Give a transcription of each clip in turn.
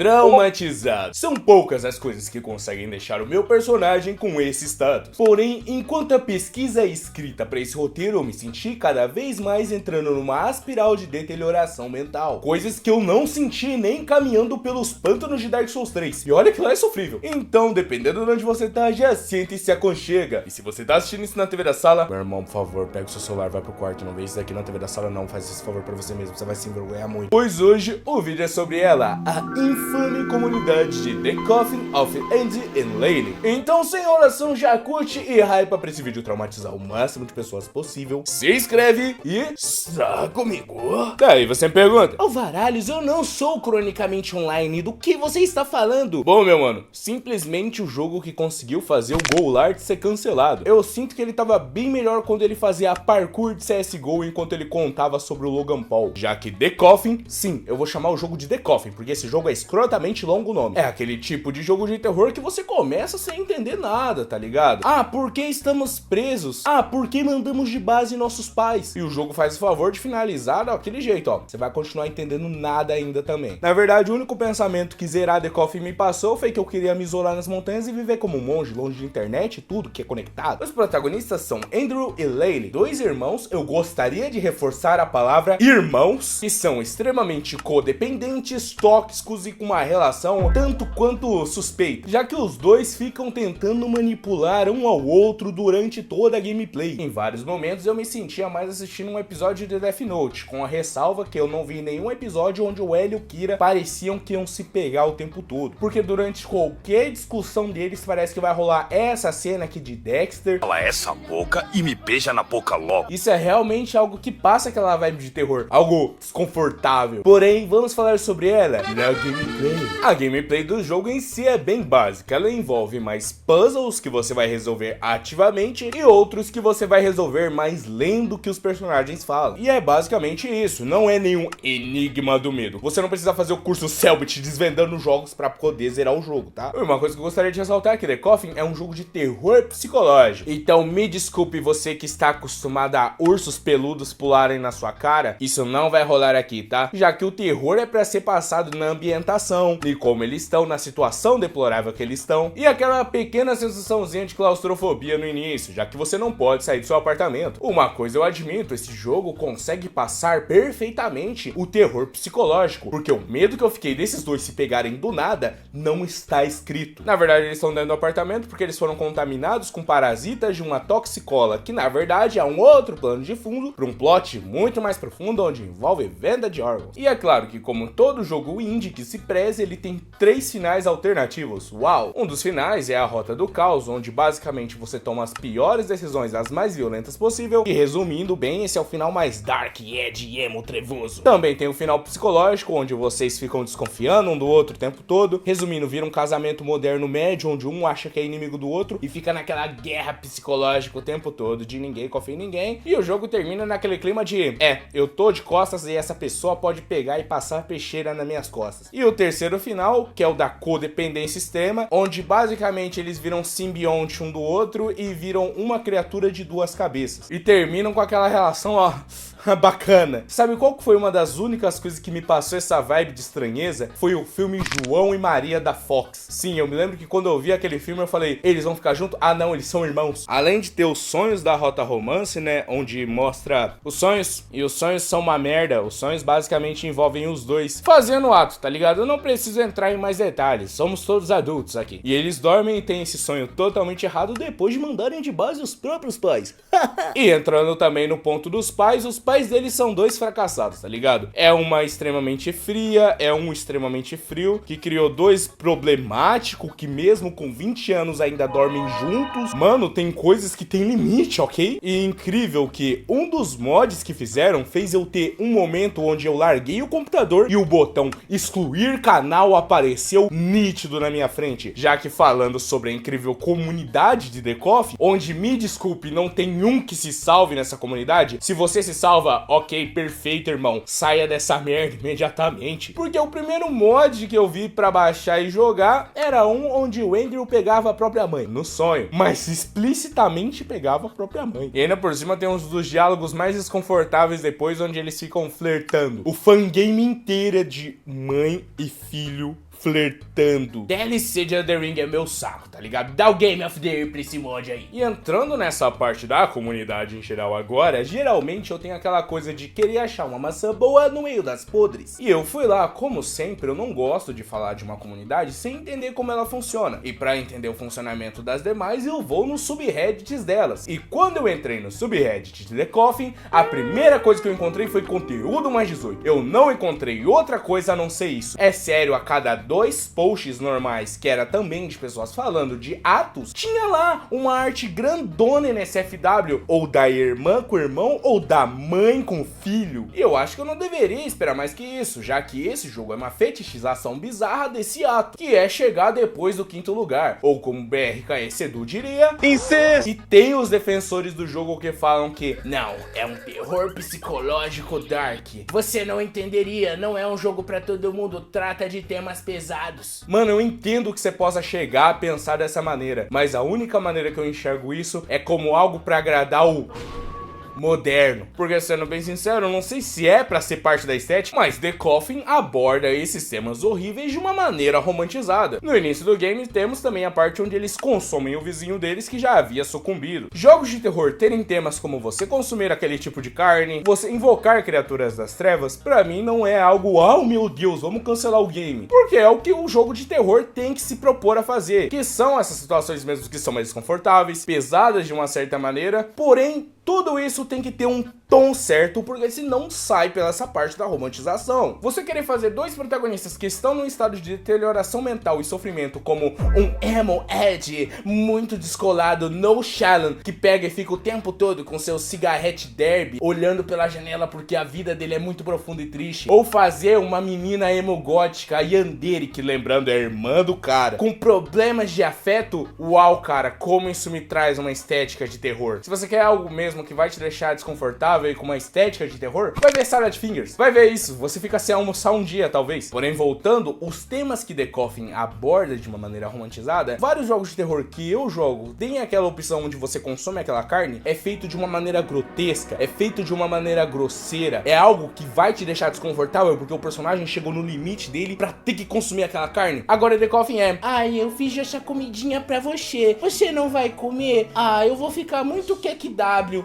Traumatizado. São poucas as coisas que conseguem deixar o meu personagem com esse status. Porém, enquanto a pesquisa é escrita para esse roteiro, eu me senti cada vez mais entrando numa espiral de deterioração mental. Coisas que eu não senti nem caminhando pelos pântanos de Dark Souls 3. E olha que lá é sofrível. Então, dependendo de onde você tá, já sente e se aconchega. E se você tá assistindo isso na TV da sala, meu irmão, por favor, pega o seu celular, vai pro quarto, não veja isso aqui na TV da sala não, faz esse favor pra você mesmo, você vai se envergonhar muito. Pois hoje, o vídeo é sobre ela, a infame comunidade de The Coffin of Andy and Lane. Então, sem oração, já curte e hypa pra esse vídeo traumatizar o máximo de pessoas possível. Se inscreve e está comigo. Daí você me pergunta: ô Varalhos, eu não sou cronicamente online, do que você está falando? Bom, meu mano, simplesmente o jogo que conseguiu fazer o Golart ser cancelado. Eu sinto que ele tava bem melhor quando ele fazia parkour de CSGO enquanto ele contava sobre o Logan Paul. Já que The Coffin, sim, eu vou chamar o jogo de The Coffin, porque esse jogo é escrotamente longo o nome. É aquele tipo de jogo de terror que você começa sem entender nada, tá ligado? Ah, por que estamos presos? Ah, por que mandamos de base nossos pais? E o jogo faz o favor de finalizar daquele jeito, ó. Você vai continuar entendendo nada ainda também. Na verdade, o único pensamento que zerar The Coffin me passou foi que eu queria me isolar nas montanhas e viver como um monge, longe de internet e tudo que é conectado. Os protagonistas são Andrew e Lane, dois irmãos. Eu gostaria de reforçar a palavra irmãos, que são extremamente codependentes, tóxicos e com uma relação tanto quanto suspeita, já que os dois ficam tentando manipular um ao outro durante toda a gameplay. Em vários momentos eu me sentia mais assistindo um episódio de Death Note, com a ressalva que eu não vi nenhum episódio onde o L e o Kira pareciam que iam se pegar o tempo todo, porque durante qualquer discussão deles parece que vai rolar essa cena aqui de Dexter: cala essa boca e me beija na boca logo. Isso é realmente algo que passa aquela vibe de terror, algo desconfortável. Porém, vamos falar sobre ela na gameplay. A gameplay do jogo em si é bem básica, ela envolve mais puzzles que você vai resolver ativamente e outros que você vai resolver mais lendo o que os personagens falam. E é basicamente isso, não é nenhum enigma do medo. Você não precisa fazer o curso Cellbit desvendando jogos pra poder zerar o jogo, tá? Uma coisa que eu gostaria de ressaltar é que The Coffin é um jogo de terror psicológico. Então me desculpe você que está acostumado a ursos peludos pularem na sua cara, isso não vai rolar aqui, tá? Já que o terror é pra ser passado na ambientação, e como eles estão, na situação deplorável que eles estão, e aquela pequena sensaçãozinha de claustrofobia no início, já que você não pode sair do seu apartamento. Uma coisa eu admito, esse jogo consegue passar perfeitamente o terror psicológico, porque o medo que eu fiquei desses dois se pegarem do nada não está escrito. Na verdade, eles estão dentro do apartamento porque eles foram contaminados com parasitas de uma toxicola, que na verdade é um outro plano de fundo para um plot muito mais profundo, onde envolve venda de órgãos. E é claro que, como todo jogo indie que se preze, ele tem 3 finais alternativos. Uau! Um dos finais é a Rota do Caos, onde basicamente você toma as piores decisões, as mais violentas possível, e resumindo bem, esse é o final mais dark, edgy, emo, trevoso. Também tem o final psicológico, onde vocês ficam desconfiando um do outro o tempo todo. Resumindo, vira um casamento moderno médio, onde um acha que é inimigo do outro e fica naquela guerra psicológica o tempo todo, de ninguém confia em ninguém. E o jogo termina naquele clima de eu tô de costas e essa pessoa pode pegar e passar peixeira nas minhas costas. E o terceiro final, que é o da codependência extrema, onde basicamente eles viram simbionte um do outro e viram uma criatura de 2 cabeças. E terminam com aquela relação, ó, bacana. Sabe qual que foi uma das únicas coisas que me passou essa vibe de estranheza? Foi o filme João e Maria da Fox. Sim, eu me lembro que quando eu vi aquele filme eu falei, eles vão ficar juntos? Ah não, eles são irmãos. Além de ter os sonhos da Rota Romance, né, onde mostra os sonhos, e os sonhos são uma merda, os sonhos basicamente envolvem os dois fazendo o ato, tá ligado? Eu não preciso entrar em mais detalhes, somos todos adultos aqui. E eles dormem e têm esse sonho totalmente errado depois de mandarem de base os próprios pais. E entrando também no ponto dos pais, os pais deles são 2 fracassados, tá ligado? É uma extremamente fria, é um extremamente frio, que criou 2 problemáticos, que mesmo com 20 anos ainda dormem juntos. Mano, tem coisas que tem limite, ok? E incrível que um dos mods que fizeram fez eu ter um momento onde eu larguei o computador e o botão excluir canal apareceu nítido na minha frente, já que falando sobre a incrível comunidade de The Coffin, onde, me desculpe, não tem um que se salve nessa comunidade. Se você se salva, ok, perfeito, irmão, saia dessa merda imediatamente. Porque o primeiro mod que eu vi pra baixar e jogar era um onde o Andrew pegava a própria mãe, no sonho, mas explicitamente pegava a própria mãe. E ainda por cima tem uns dos diálogos mais desconfortáveis depois, onde eles ficam flertando. O fangame inteiro é de mãe e filho flertando. DLC de Elden Ring é meu saco, tá ligado? Dá o Game of the Year pra esse mod aí. E entrando nessa parte da comunidade em geral agora, geralmente eu tenho aquela coisa de querer achar uma maçã boa no meio das podres. E eu fui lá, como sempre, eu não gosto de falar de uma comunidade sem entender como ela funciona. E pra entender o funcionamento das demais, eu vou nos subreddits delas. E quando eu entrei no subreddit de The Coffin, a primeira coisa que eu encontrei foi conteúdo mais 18. Eu não encontrei outra coisa a não ser isso. É sério, a cada 2 posts normais, que era também de pessoas falando de Atos, tinha lá uma arte grandona NSFW, ou da irmã com o irmão, ou da mãe com o filho. E eu acho que eu não deveria esperar mais que isso, já que esse jogo é uma fetichização bizarra desse ato, que é chegar depois do 5º lugar, ou como BRKS Edu diria, incesto. E tem os defensores do jogo que falam que não, é um terror psicológico dark. Você não entenderia, não é um jogo pra todo mundo, trata de temas pesados. Mano, eu entendo que você possa chegar a pensar dessa maneira, mas a única maneira que eu enxergo isso é como algo pra agradar o moderno. Porque, sendo bem sincero, eu não sei se é pra ser parte da estética, mas The Coffin aborda esses temas horríveis de uma maneira romantizada. No início do game, temos também a parte onde eles consomem o vizinho deles que já havia sucumbido. Jogos de terror terem temas como você consumir aquele tipo de carne, você invocar criaturas das trevas, pra mim não é algo, oh meu Deus, vamos cancelar o game. Porque é o que o jogo de terror tem que se propor a fazer, que são essas situações mesmo que são mais desconfortáveis, pesadas de uma certa maneira, porém, tudo isso tem que ter um tom certo, porque senão sai pela essa parte da romantização. Você querer fazer 2 protagonistas que estão num estado de deterioração mental e sofrimento, como um emo Ed muito descolado, no Shallan, que pega e fica o tempo todo com seu cigarrete derby, olhando pela janela porque a vida dele é muito profunda e triste, ou fazer uma menina emo gótica, Yandere, que lembrando é a irmã do cara, com problemas de afeto, uau cara, como isso me traz uma estética de terror. Se você quer algo mesmo que vai te deixar desconfortável e com uma estética de terror, vai ver Silent Fingers, vai ver isso, você fica sem almoçar um dia talvez. Porém, voltando, os temas que The Coffin aborda de uma maneira romantizada, vários jogos de terror que eu jogo tem aquela opção onde você consome aquela carne, é feito de uma maneira grotesca, é feito de uma maneira grosseira, é algo que vai te deixar desconfortável porque o personagem chegou no limite dele pra ter que consumir aquela carne. Agora The Coffin é, ai, eu fiz essa comidinha pra você não vai comer? Ah, eu vou ficar muito QW.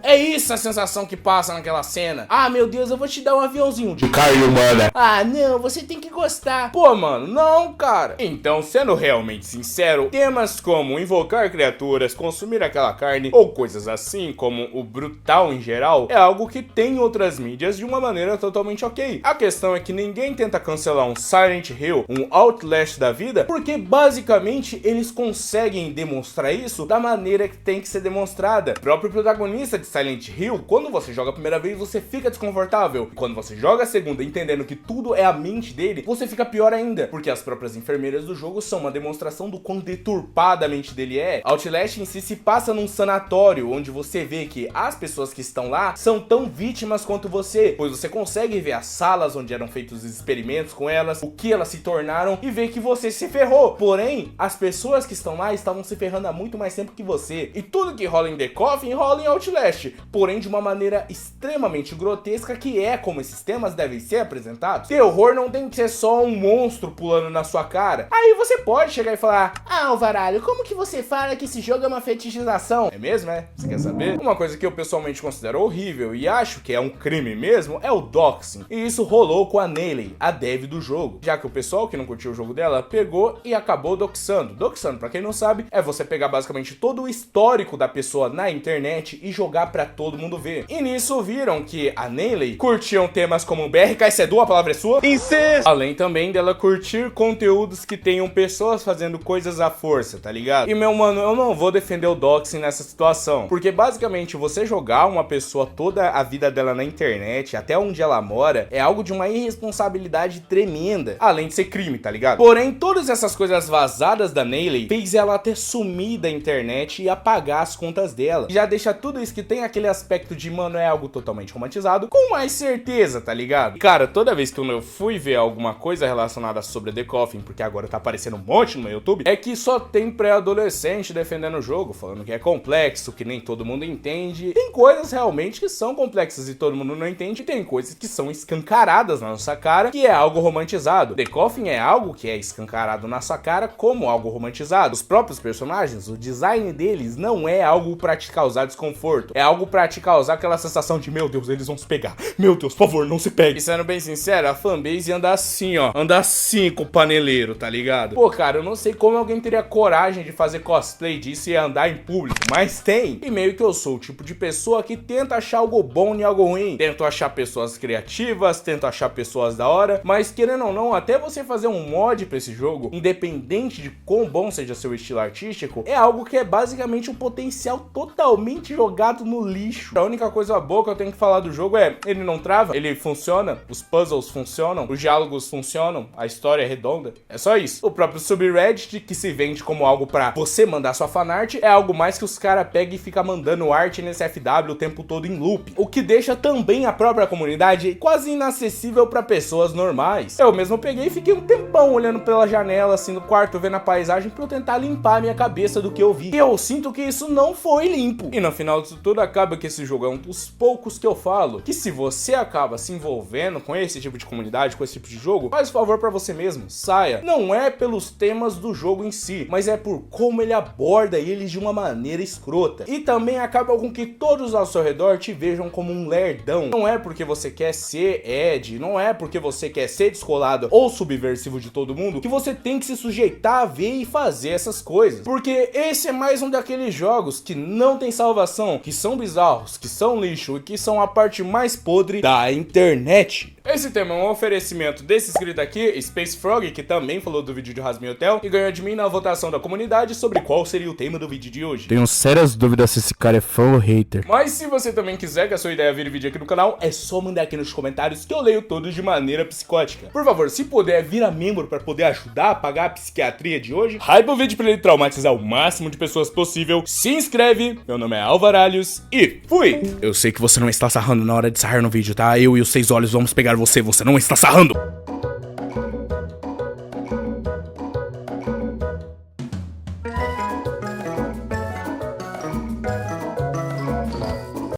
É isso a sensação que passa naquela cena. Ah, meu Deus, eu vou te dar um aviãozinho de carne humana. Ah, não, você tem que gostar. Pô, mano, não, cara. Então, sendo realmente sincero, temas como invocar criaturas, consumir aquela carne, ou coisas assim, como o brutal em geral, é algo que tem em outras mídias de uma maneira totalmente ok. A questão é que ninguém tenta cancelar um Silent Hill, um Outlast da vida, porque basicamente eles conseguem demonstrar isso da maneira que tem que ser demonstrada. O próprio protagonista de Silent Hill, quando você joga a primeira vez, você fica desconfortável. E quando você joga a segunda, entendendo que tudo é a mente dele, você fica pior ainda, porque as próprias enfermeiras do jogo são uma demonstração do quão deturpada a mente dele é. Outlast em si se passa num sanatório, onde você vê que as pessoas que estão lá são tão vítimas quanto você, pois você consegue ver as salas onde eram feitos os experimentos com elas, o que elas se tornaram, e ver que você se ferrou. Porém, as pessoas que estão lá estavam se ferrando há muito mais tempo que você. E tudo que rola em The Coffin rola em Outlast, porém de uma maneira extremamente grotesca, que é como esses temas devem ser apresentados. Terror não tem que ser só um monstro pulando na sua cara. Aí você pode chegar e falar, ah, Alvaralho, como que você fala que esse jogo é uma fetichização? É mesmo, é? Você quer saber? Uma coisa que eu pessoalmente considero horrível e acho que é um crime mesmo é o doxing. E isso rolou com a Neyley, a dev do jogo, já que o pessoal que não curtiu o jogo dela pegou e acabou doxando. Doxando, pra quem não sabe, é você pegar basicamente todo o histórico da pessoa na internet e jogar pra todo mundo ver. E nisso viram que a Neyley curtiam temas como BRKS, a palavra é sua, incesto, além também dela curtir conteúdos que tenham pessoas fazendo coisas à força, tá ligado? E meu mano, eu não vou defender o doxing nessa situação, porque basicamente você jogar uma pessoa toda a vida dela na internet, até onde ela mora, é algo de uma irresponsabilidade tremenda, além de ser crime, tá ligado? Porém, todas essas coisas vazadas da Neyley fez ela ter sumir da internet e apagar as contas dela. Já deixa tudo isso que tem aquele aspecto de de, mano, é algo totalmente romantizado, com mais certeza, tá ligado? E, cara, toda vez que eu fui ver alguma coisa relacionada sobre The Coffin, porque agora tá aparecendo um monte no meu YouTube, é que só tem pré-adolescente defendendo o jogo, falando que é complexo, que nem todo mundo entende. Tem coisas realmente que são complexas e todo mundo não entende, e tem coisas que são escancaradas na nossa cara, que é algo romantizado. The Coffin é algo que é escancarado na sua cara como algo romantizado. Os próprios personagens, o design deles não é algo pra te causar desconforto, é algo pra te causar aquela sensação de, meu Deus, eles vão se pegar, meu Deus, por favor, não se pegue. E sendo bem sincero, a fanbase anda assim, ó, anda assim com o paneleiro, tá ligado? Pô, cara, eu não sei como alguém teria coragem de fazer cosplay disso e andar em público, mas tem. E meio que eu sou o tipo de pessoa que tenta achar algo bom em algo ruim, tento achar pessoas criativas, tento achar pessoas da hora, mas querendo ou não, até você fazer um mod pra esse jogo, independente de quão bom seja seu estilo artístico, é algo que é basicamente um potencial totalmente jogado no lixo. A única coisa boa que eu tenho que falar do jogo é, ele não trava, ele funciona, os puzzles funcionam, os diálogos funcionam, a história é redonda, é só isso. O próprio subreddit, que se vende como algo pra você mandar sua fanart, é algo mais que os caras pegam e ficam mandando arte nesse FW o tempo todo em loop, o que deixa também a própria comunidade quase inacessível pra pessoas normais. Eu mesmo peguei e fiquei um tempão olhando pela janela assim no quarto, vendo a paisagem, pra eu tentar limpar a minha cabeça do que eu vi. E eu sinto que isso não foi limpo. E no final disso tudo acaba que esse jogo é um dos poucos que eu falo que se você acaba se envolvendo com esse tipo de comunidade, com esse tipo de jogo, faz favor pra você mesmo, saia. Não é pelos temas do jogo em si, mas é por como ele aborda eles de uma maneira escrota. E também acaba com que todos ao seu redor te vejam como um lerdão. Não é porque você quer ser Ed, não é porque você quer ser descolado ou subversivo de todo mundo que você tem que se sujeitar a ver e fazer essas coisas. Porque esse é mais um daqueles jogos que não tem salvação, que são bizarros, que são lixo e que são a parte mais podre da internet. Esse tema é um oferecimento desse inscrito aqui, Space Frog, que também falou do vídeo de Rasmin Hotel e ganhou de mim na votação da comunidade sobre qual seria o tema do vídeo de hoje. Tenho sérias dúvidas se esse cara é fã ou hater. Mas se você também quiser que a sua ideia vire vídeo aqui no canal, é só mandar aqui nos comentários que eu leio todos de maneira psicótica. Por favor, se puder, vira membro pra poder ajudar a pagar a psiquiatria de hoje. Hype o vídeo pra ele traumatizar o máximo de pessoas possível. Se inscreve, meu nome é Alvaralhos e fui! Eu sei que você não está sarrando na hora de sarrar no vídeo, tá? Eu e os 6 olhos vamos pegar você, você não está sarrando!